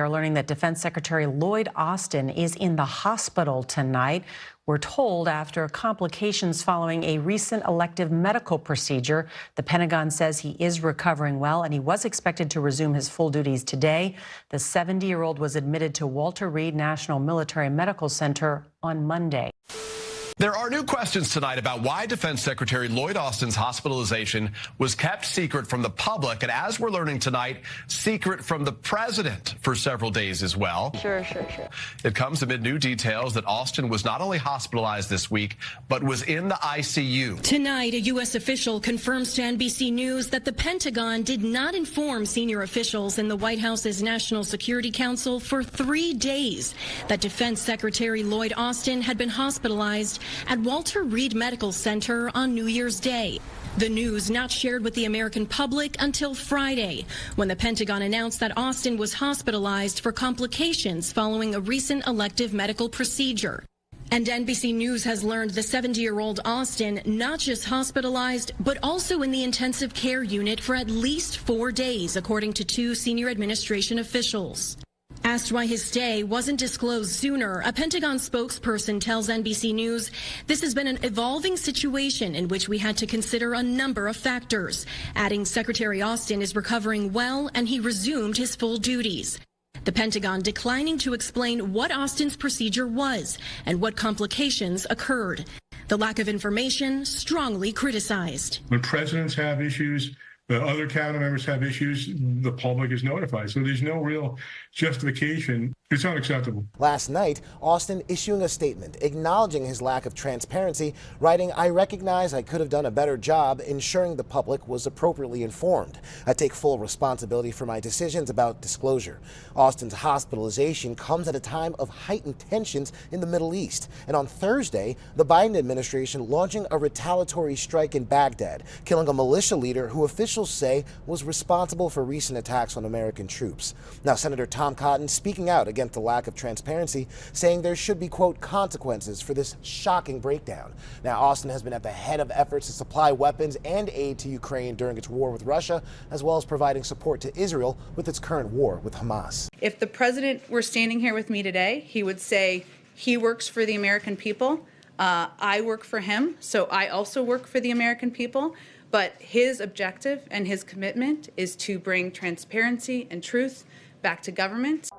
We're learning that Defense Secretary Lloyd Austin is in the hospital tonight. We're told after complications following a recent elective medical procedure. The Pentagon says he is recovering well and he was expected to resume his full duties today. The 70-year-old was admitted to Walter Reed National Military Medical Center on Monday. There are new questions tonight about why Defense Secretary Lloyd Austin's hospitalization was kept secret from the public, and as we're learning tonight, secret from the president for several days as well. Sure. It comes amid new details that Austin was not only hospitalized this week, but was in the ICU. Tonight, a U.S. official confirms to NBC News that the Pentagon did not inform senior officials in the White House's National Security Council for 3 days that Defense Secretary Lloyd Austin had been hospitalized at Walter Reed Medical Center on New Year's Day. The news not shared with the American public until Friday, when the Pentagon announced that Austin was hospitalized for complications following a recent elective medical procedure. And NBC News has learned the 70-year-old Austin not just hospitalized, but also in the intensive care unit for at least 4 days, according to 2 senior administration officials. Asked why his stay wasn't disclosed sooner, a Pentagon spokesperson tells NBC News this has been an evolving situation in which we had to consider a number of factors, adding Secretary Austin is recovering well and he resumed his full duties. The Pentagon declining to explain what Austin's procedure was and what complications occurred. The lack of information strongly criticized. When presidents have issues, the other cabinet members have issues, the public is notified. So there's no real justification. It's unacceptable. Last night, Austin issuing a statement acknowledging his lack of transparency, writing, "I recognize I could have done a better job ensuring the public was appropriately informed. I take full responsibility for my decisions about disclosure." Austin's hospitalization comes at a time of heightened tensions in the Middle East. And on Thursday, the Biden administration launching a retaliatory strike in Baghdad, killing a militia leader who officials say was responsible for recent attacks on American troops. Now, Senator Tom Cotton speaking out against the lack of transparency, saying there should be, quote, consequences for this shocking breakdown. Now, Austin has been at the head of efforts to supply weapons and aid to Ukraine during its war with Russia, as well as providing support to Israel with its current war with Hamas. If the president were standing here with me today, he would say he works for the American people. I work for him, so I also work for the American people. But his objective and his commitment is to bring transparency and truth back to government.